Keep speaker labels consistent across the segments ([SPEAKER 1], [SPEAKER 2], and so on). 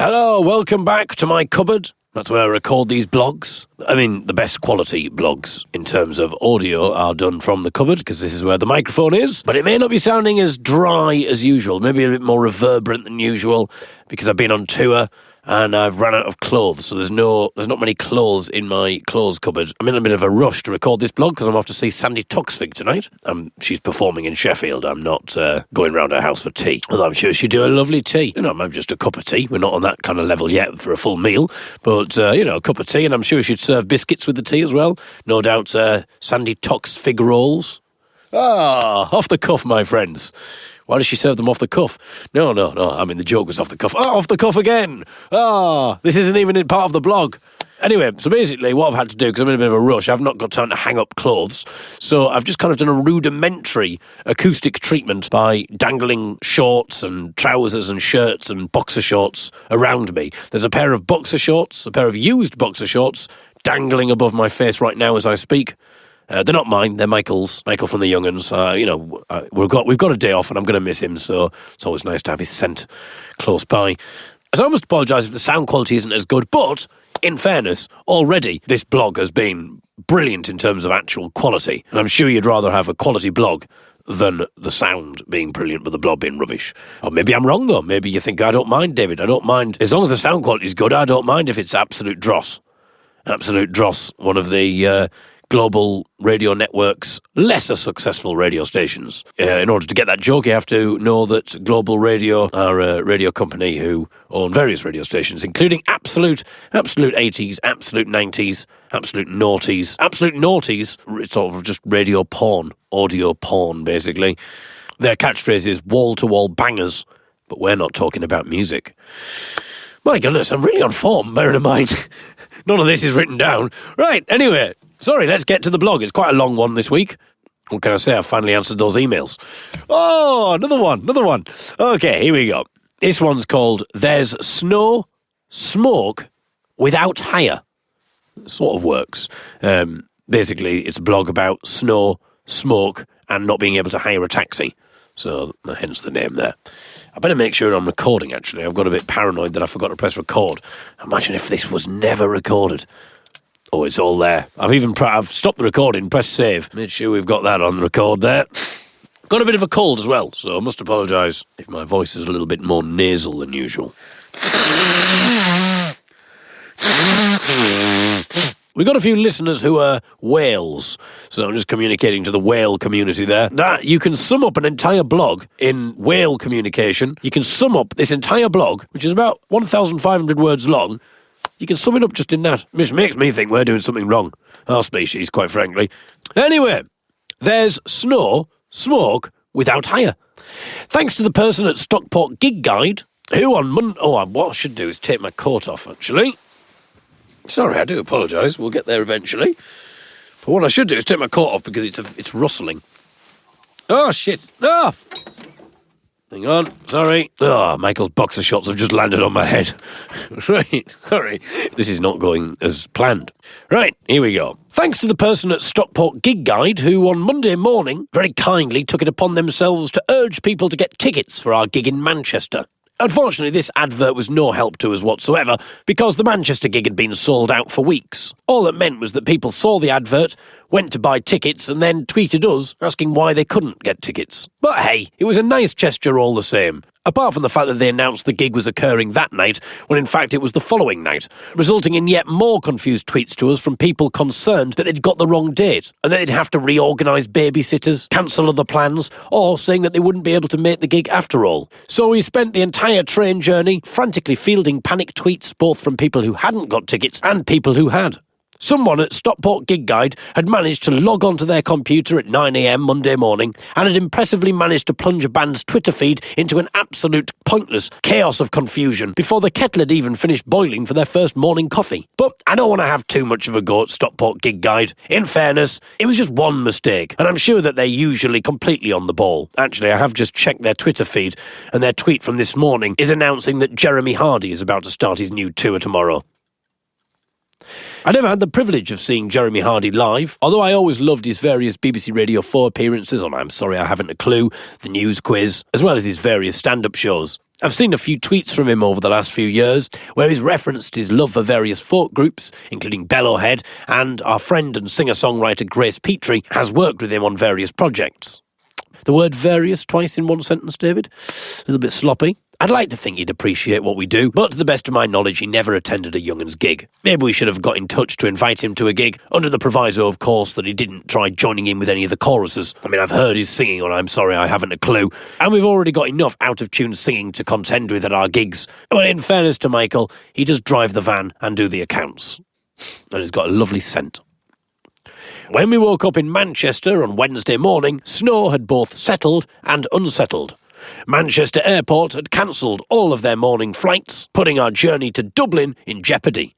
[SPEAKER 1] Hello, welcome back to my cupboard. That's where I record these blogs. I mean, the best quality blogs in terms of audio are done from the cupboard, because this is where the microphone is. But it may not be sounding as dry as usual, maybe a bit more reverberant than usual, because I've been on tour and I've run out of clothes, so there's not many clothes in my clothes cupboard. I'm in a bit of a rush to record this blog because I'm off to see Sandy Toksvig tonight. She's performing in Sheffield. I'm not going round her house for tea, although I'm sure she'd do a lovely tea. Maybe just a cup of tea. We're not on that kind of level yet for a full meal, but, a cup of tea, and I'm sure she'd serve biscuits with the tea as well. No doubt Sandy Toksvig rolls. Off the cuff, my friends. Why does she serve them off the cuff? No. I mean, the joke was off the cuff. Off the cuff again. This isn't even in part of the blog. Anyway, so basically what I've had to do, because I'm in a bit of a rush, I've not got time to hang up clothes, so I've just kind of done a rudimentary acoustic treatment by dangling shorts and trousers and shirts and boxer shorts around me. There's a pair of boxer shorts, a pair of used boxer shorts, dangling above my face right now as I speak. They're not mine, they're Michael's. Michael from the Young'uns. We've got a day off and I'm going to miss him, so it's always nice to have his scent close by. So I must apologise if the sound quality isn't as good, but in fairness, already this blog has been brilliant in terms of actual quality, and I'm sure you'd rather have a quality blog than the sound being brilliant but the blog being rubbish. Or maybe I'm wrong though. Maybe you think I don't mind, David. I don't mind. As long as the sound quality is good, I don't mind if it's absolute dross. Absolute dross, one of the global radio network's lesser successful radio stations. In order to get that joke, you have to know that Global Radio are a radio company who own various radio stations, including absolute 80s, absolute 90s, absolute noughties. Absolute noughties, it's sort of just radio porn, audio porn, basically. Their catchphrase is wall-to-wall bangers, but we're not talking about music. My goodness, I'm really on form, bearing in mind none of this is written down. Right, anyway, sorry, let's get to the blog. It's quite a long one this week. What can I say? I've finally answered those emails. Oh, another one. Okay, here we go. This one's called There's Snow, Smoke Without Hire. Sort of works. Basically, it's a blog about snow, smoke, and not being able to hire a taxi. So, hence the name there. I better make sure I'm recording, actually. I've got a bit paranoid that I forgot to press record. Imagine if this was never recorded. Oh, it's all there. I've stopped the recording, press save. Made sure we've got that on record there. Got a bit of a cold as well, so I must apologise if my voice is a little bit more nasal than usual. We've got a few listeners who are whales, so I'm just communicating to the whale community there. That you can sum up an entire blog in whale communication. You can sum up this entire blog, which is about 1,500 words long. You can sum it up just in that, which makes me think we're doing something wrong, our species, quite frankly. Anyway, there's snow, smoke, without hire. Thanks to the person at Stockport Gig Guide, who on Monday... what I should do is take my coat off, actually. Sorry, I do apologise. We'll get there eventually. But what I should do is take my coat off because it's rustling. Oh, shit. Hang on. Sorry. Michael's boxer shorts have just landed on my head. Right. Sorry. This is not going as planned. Right. Here we go. Thanks to the person at Stockport Gig Guide who on Monday morning very kindly took it upon themselves to urge people to get tickets for our gig in Manchester. Unfortunately, this advert was no help to us whatsoever because the Manchester gig had been sold out for weeks. All it meant was that people saw the advert, went to buy tickets, and then tweeted us asking why they couldn't get tickets. But hey, it was a nice gesture all the same. Apart from the fact that they announced the gig was occurring that night, when in fact it was the following night, resulting in yet more confused tweets to us from people concerned that they'd got the wrong date, and that they'd have to reorganise babysitters, cancel other plans, or saying that they wouldn't be able to make the gig after all. So we spent the entire train journey frantically fielding panic tweets both from people who hadn't got tickets and people who had. Someone at Stockport Gig Guide had managed to log onto their computer at 9 a.m. Monday morning and had impressively managed to plunge a band's Twitter feed into an absolute pointless chaos of confusion before the kettle had even finished boiling for their first morning coffee. But I don't want to have too much of a go at Stockport Gig Guide. In fairness, it was just one mistake, and I'm sure that they're usually completely on the ball. Actually, I have just checked their Twitter feed, and their tweet from this morning is announcing that Jeremy Hardy is about to start his new tour tomorrow. I never had the privilege of seeing Jeremy Hardy live, although I always loved his various BBC Radio 4 appearances on I'm Sorry I Haven't a Clue, The News Quiz, as well as his various stand-up shows. I've seen a few tweets from him over the last few years where he's referenced his love for various folk groups, including Bellowhead, and our friend and singer-songwriter Grace Petrie has worked with him on various projects. The word various twice in one sentence, David? A little bit sloppy. I'd like to think he'd appreciate what we do, but to the best of my knowledge, he never attended a Young'uns gig. Maybe we should have got in touch to invite him to a gig, under the proviso, of course, that he didn't try joining in with any of the choruses. I mean, I've heard his singing on I'm Sorry I Haven't a Clue, and we've already got enough out-of-tune singing to contend with at our gigs. But in fairness to Michael, he does drive the van and do the accounts. And he's got a lovely scent. When we woke up in Manchester on Wednesday morning, snow had both settled and unsettled. Manchester Airport had cancelled all of their morning flights, putting our journey to Dublin in jeopardy.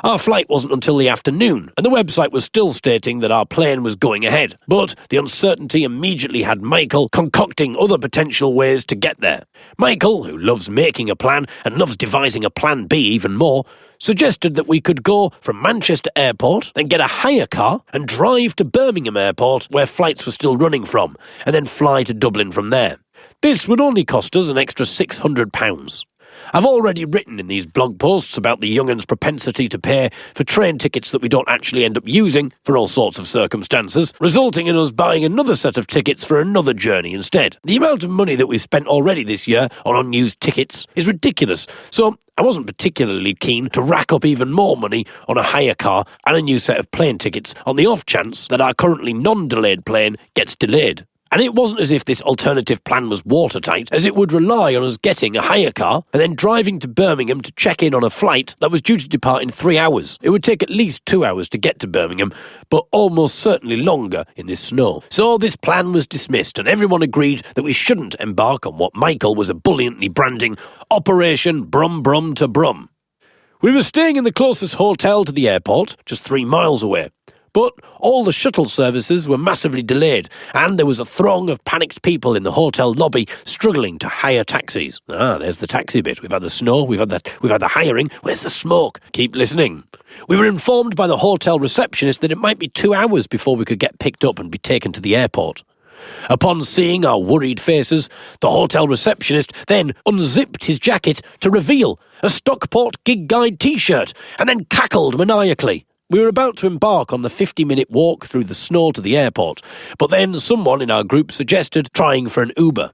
[SPEAKER 1] Our flight wasn't until the afternoon, and the website was still stating that our plane was going ahead. But the uncertainty immediately had Michael concocting other potential ways to get there. Michael, who loves making a plan and loves devising a plan B even more, suggested that we could go from Manchester Airport, then get a hire car and drive to Birmingham Airport, where flights were still running from, and then fly to Dublin from there. This would only cost us an extra £600. I've already written in these blog posts about the Young'uns' propensity to pay for train tickets that we don't actually end up using for all sorts of circumstances, resulting in us buying another set of tickets for another journey instead. The amount of money that we've spent already this year on unused tickets is ridiculous, so I wasn't particularly keen to rack up even more money on a hire car and a new set of plane tickets on the off chance that our currently non-delayed plane gets delayed. And it wasn't as if this alternative plan was watertight, as it would rely on us getting a hire car and then driving to Birmingham to check in on a flight that was due to depart in 3 hours. It would take at least 2 hours to get to Birmingham, but almost certainly longer in this snow. So this plan was dismissed, and everyone agreed that we shouldn't embark on what Michael was ebulliently branding Operation Brum Brum to Brum. We were staying in the closest hotel to the airport, just 3 miles away. But all the shuttle services were massively delayed, and there was a throng of panicked people in the hotel lobby struggling to hire taxis. There's the taxi bit. We've had the snow, we've had the hiring. Where's the smoke? Keep listening. We were informed by the hotel receptionist that it might be 2 hours before we could get picked up and be taken to the airport. Upon seeing our worried faces, the hotel receptionist then unzipped his jacket to reveal a Stockport Gig Guide t-shirt, and then cackled maniacally. We were about to embark on the 50-minute walk through the snow to the airport, but then someone in our group suggested trying for an Uber.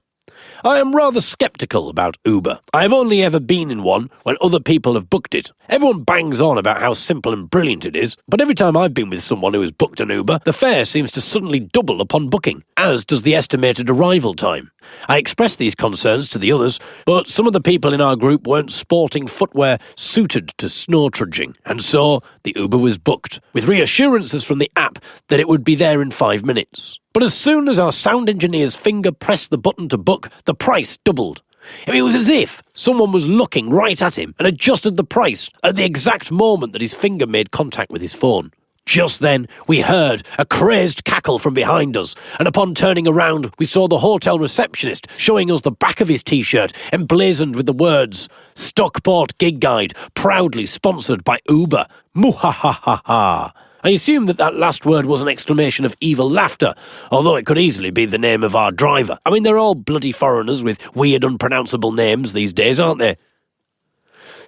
[SPEAKER 1] I am rather sceptical about Uber. I have only ever been in one when other people have booked it. Everyone bangs on about how simple and brilliant it is, but every time I've been with someone who has booked an Uber, the fare seems to suddenly double upon booking, as does the estimated arrival time. I expressed these concerns to the others, but some of the people in our group weren't sporting footwear suited to snow trudging, and so the Uber was booked, with reassurances from the app that it would be there in 5 minutes. But as soon as our sound engineer's finger pressed the button to book, the price doubled. It was as if someone was looking right at him and adjusted the price at the exact moment that his finger made contact with his phone. Just then, we heard a crazed cackle from behind us, and upon turning around, we saw the hotel receptionist showing us the back of his t-shirt, emblazoned with the words, Stockport Gig Guide, proudly sponsored by Uber. Muhahaha. I assume that last word was an exclamation of evil laughter, although it could easily be the name of our driver. I mean, they're all bloody foreigners with weird, unpronounceable names these days, aren't they?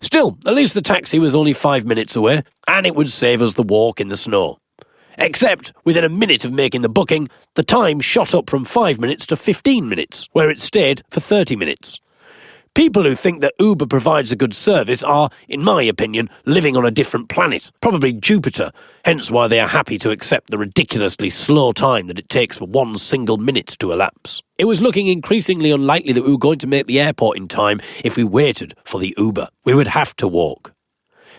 [SPEAKER 1] Still, at least the taxi was only 5 minutes away, and it would save us the walk in the snow. Except, within a minute of making the booking, the time shot up from 5 minutes to 15 minutes, where it stayed for 30 minutes. People who think that Uber provides a good service are, in my opinion, living on a different planet, probably Jupiter, hence why they are happy to accept the ridiculously slow time that it takes for 1 single minute to elapse. It was looking increasingly unlikely that we were going to make the airport in time if we waited for the Uber. We would have to walk.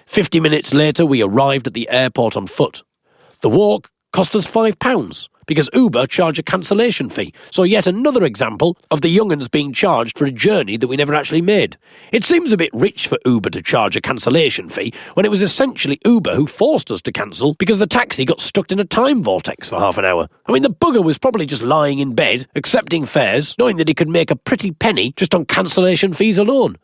[SPEAKER 1] 50 minutes later, we arrived at the airport on foot. The walk cost us £5, because Uber charge a cancellation fee, so yet another example of the Young'uns being charged for a journey that we never actually made. It seems a bit rich for Uber to charge a cancellation fee when it was essentially Uber who forced us to cancel because the taxi got stuck in a time vortex for half an hour. I mean, the bugger was probably just lying in bed, accepting fares, knowing that he could make a pretty penny just on cancellation fees alone.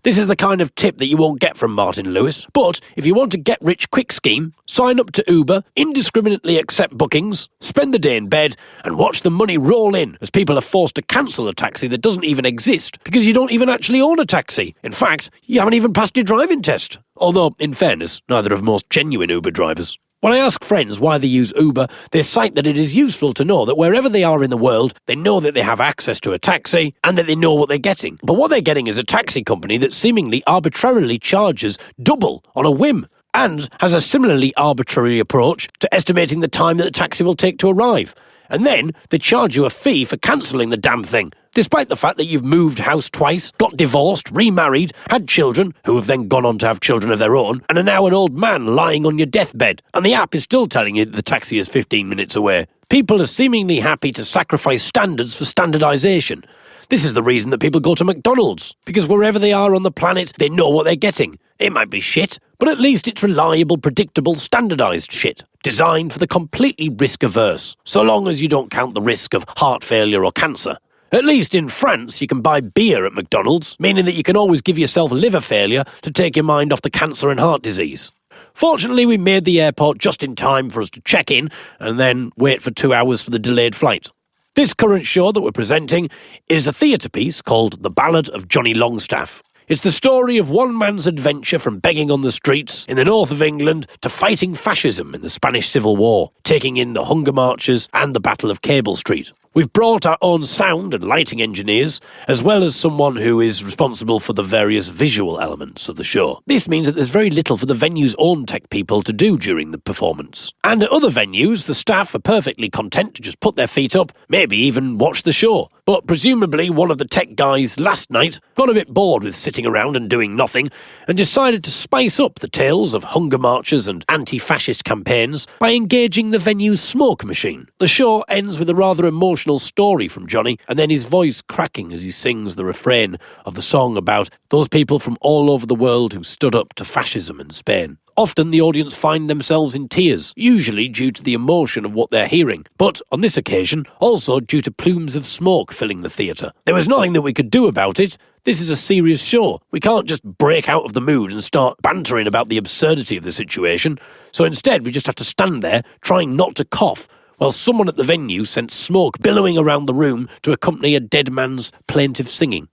[SPEAKER 1] This is the kind of tip that you won't get from Martin Lewis. But if you want a get-rich-quick scheme, sign up to Uber, indiscriminately accept bookings, spend the day in bed, and watch the money roll in as people are forced to cancel a taxi that doesn't even exist because you don't even actually own a taxi. In fact, you haven't even passed your driving test. Although, in fairness, neither have most genuine Uber drivers. When I ask friends why they use Uber, they cite that it is useful to know that wherever they are in the world, they know that they have access to a taxi and that they know what they're getting. But what they're getting is a taxi company that seemingly arbitrarily charges double on a whim and has a similarly arbitrary approach to estimating the time that the taxi will take to arrive. And then they charge you a fee for cancelling the damn thing, despite the fact that you've moved house twice, got divorced, remarried, had children, who have then gone on to have children of their own, and are now an old man lying on your deathbed. And the app is still telling you that the taxi is 15 minutes away. People are seemingly happy to sacrifice standards for standardisation. This is the reason that people go to McDonald's, because wherever they are on the planet, they know what they're getting. It might be shit, but at least it's reliable, predictable, standardised shit, designed for the completely risk-averse, so long as you don't count the risk of heart failure or cancer. At least in France, you can buy beer at McDonald's, meaning that you can always give yourself liver failure to take your mind off the cancer and heart disease. Fortunately, we made the airport just in time for us to check in and then wait for 2 hours for the delayed flight. This current show that we're presenting is a theatre piece called The Ballad of Johnny Longstaff. It's the story of one man's adventure from begging on the streets in the north of England to fighting fascism in the Spanish Civil War, taking in the Hunger Marches and the Battle of Cable Street. We've brought our own sound and lighting engineers, as well as someone who is responsible for the various visual elements of the show. This means that there's very little for the venue's own tech people to do during the performance. And at other venues, the staff are perfectly content to just put their feet up, maybe even watch the show. But presumably one of the tech guys last night got a bit bored with sitting around and doing nothing and decided to spice up the tales of hunger marches and anti-fascist campaigns by engaging the venue's smoke machine. The show ends with a rather emotional story from Johnny, and then his voice cracking as he sings the refrain of the song about those people from all over the world who stood up to fascism in Spain. Often the audience find themselves in tears, usually due to the emotion of what they're hearing, but on this occasion also due to plumes of smoke filling the theatre. There was nothing that we could do about it. This is a serious show. We can't just break out of the mood and start bantering about the absurdity of the situation. So instead we just had to stand there trying not to cough while someone at the venue sent smoke billowing around the room to accompany a dead man's plaintive singing.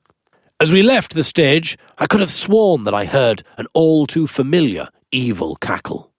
[SPEAKER 1] As we left the stage, I could have sworn that I heard an all too familiar evil cackle.